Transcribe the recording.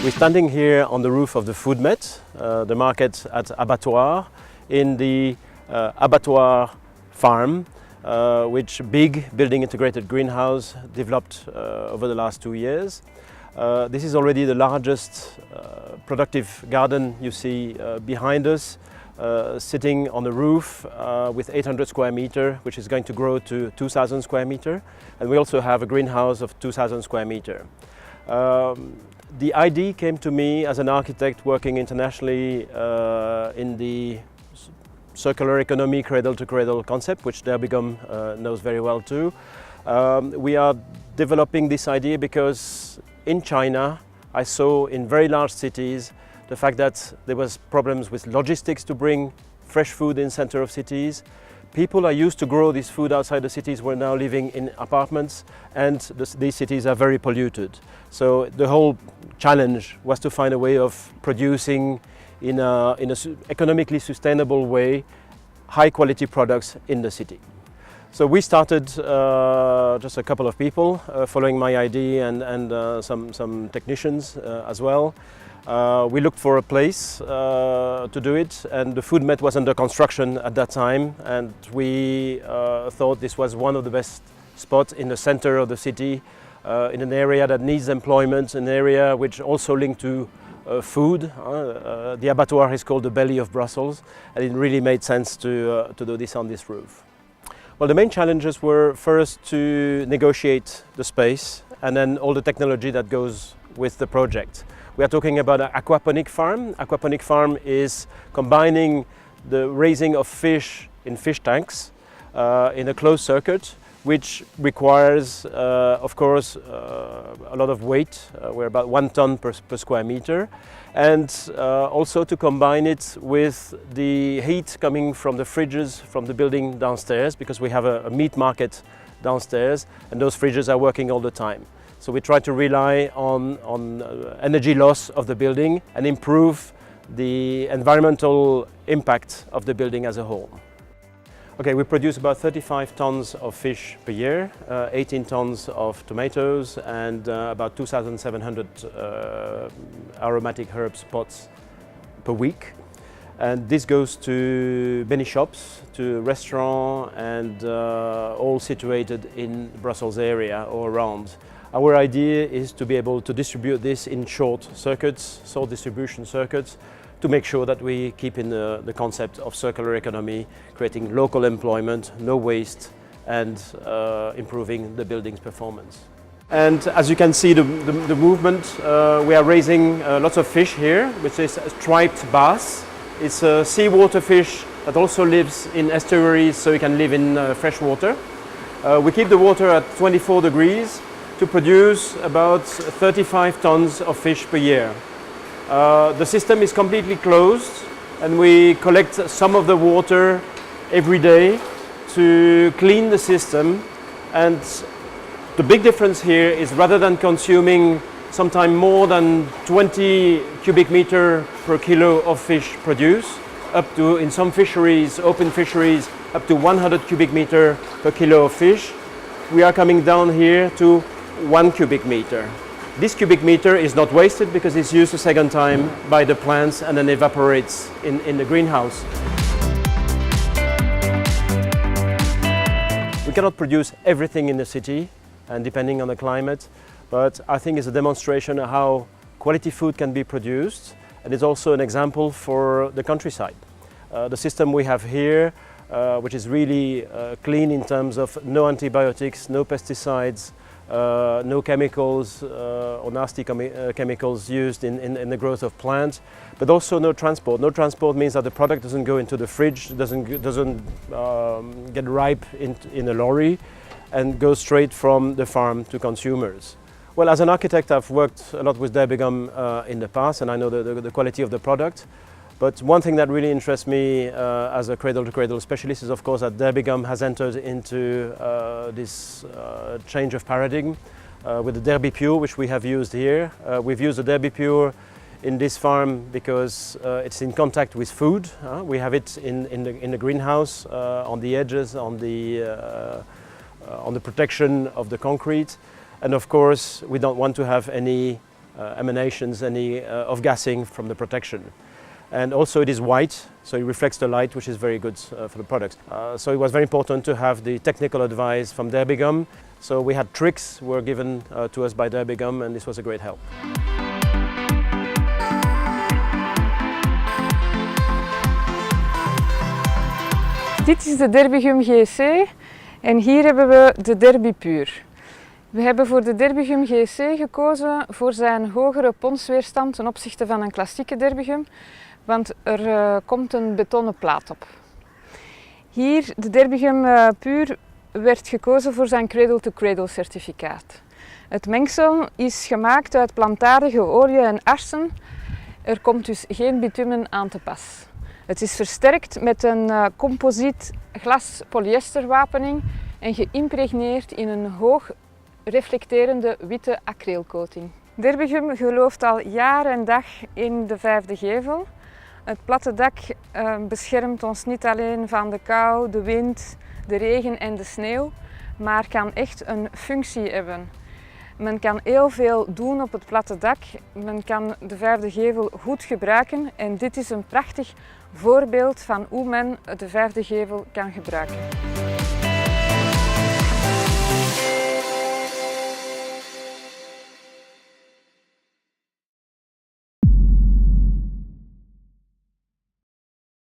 We're standing here on the roof of the Foodmet, the market at abattoir, in the abattoir farm, which big building integrated greenhouse developed over the last 2 years. This is already the largest productive garden you see behind us, sitting on the roof with 800 square meter, which is going to grow to 2,000 square meter. And we also have a greenhouse of 2,000 square meter. The idea came to me as an architect working internationally in the circular economy cradle-to-cradle concept, which Derbigum knows very well too. We are developing this idea because in China I saw in very large cities the fact that there was problems with logistics to bring fresh food in center of cities. People are used to grow this food outside the cities. We're now living in apartments, and these cities are very polluted. So the whole challenge was to find a way of producing in a economically sustainable way high quality products in the city. So we started just a couple of people following my idea and some technicians as well. We looked for a place to do it, and the Foodmet was under construction at that time, and we thought this was one of the best spots in the center of the city, in an area that needs employment, an area which also linked to food. The abattoir is called the belly of Brussels, and it really made sense to do this on this roof. Well, the main challenges were first to negotiate the space and then all the technology that goes with the project. We are talking about an aquaponic farm. Aquaponic farm is combining the raising of fish in fish tanks in a closed circuit, which requires, of course, a lot of weight. We're about 1 ton per square meter. And also to combine it with the heat coming from the fridges from the building downstairs, because we have a meat market downstairs, and those fridges are working all the time. So we try to rely on energy loss of the building and improve the environmental impact of the building as a whole. Okay, we produce about 35 tons of fish per year, 18 tons of tomatoes, and about 2,700 aromatic herbs pots per week. And this goes to many shops, to restaurants, and all situated in Brussels area or around. Our idea is to be able to distribute this in short circuits, short distribution circuits, to make sure that we keep in the concept of circular economy, creating local employment, no waste, and improving the building's performance. And as you can see, the movement, we are raising lots of fish here, which is a striped bass. It's a seawater fish that also lives in estuaries, so it can live in fresh water. We keep the water at 24 degrees to produce about 35 tons of fish per year. The system is completely closed, and we collect some of the water every day to clean the system. And the big difference here is, rather than consuming sometimes more than 20 cubic meter per kilo of fish produced, up to, in some fisheries, open fisheries, up to 100 cubic meter per kilo of fish, we are coming down here to 1 cubic meter. This cubic meter is not wasted because it's used a second time by the plants and then evaporates in the greenhouse. We cannot produce everything in the city, and depending on the climate, but I think it's a demonstration of how quality food can be produced, and it's also an example for the countryside. The system we have here, which is really clean in terms of no antibiotics, no pesticides, no chemicals or nasty chemicals used in the growth of plants, but also no transport. No transport means that the product doesn't go into the fridge, doesn't get ripe in a lorry, and goes straight from the farm to consumers. Well, as an architect, I've worked a lot with Derbigum in the past, and I know the quality of the product. But one thing that really interests me as a cradle-to-cradle specialist is, of course, that Derbigum has entered into this change of paradigm with the Derbipure, which we have used here. We've used the Derbipure in this farm because it's in contact with food. We have it in the greenhouse, on the edges, on the protection of the concrete. And of course, we don't want to have any emanations of gassing from the protection. And also it is white, so it reflects the light, which is very good for the product. So it was very important to have the technical advice from Derbigum. So we had tricks were given to us by Derbigum, and this was a great help. Dit is de Derbigum GC en hier hebben we de Derbipur. We hebben voor de Derbigum GC gekozen voor zijn hogere ponsweerstand ten opzichte van een klassieke Derbigum, want er komt een betonnen plaat op. Hier, de Derbigum Pur, werd gekozen voor zijn cradle-to-cradle certificaat. Het mengsel is gemaakt uit plantaardige oliën en arsen. Er komt dus geen bitumen aan te pas. Het is versterkt met een composiet glas-polyesterwapening en geïmpregneerd in een hoog reflecterende witte acrylcoating. Derbigum gelooft al jaar en dag in de vijfde gevel. Het platte dak beschermt ons niet alleen van de kou, de wind, de regen en de sneeuw, maar kan echt een functie hebben. Men kan heel veel doen op het platte dak. Men kan de vijfde gevel goed gebruiken en dit is een prachtig voorbeeld van hoe men de vijfde gevel kan gebruiken.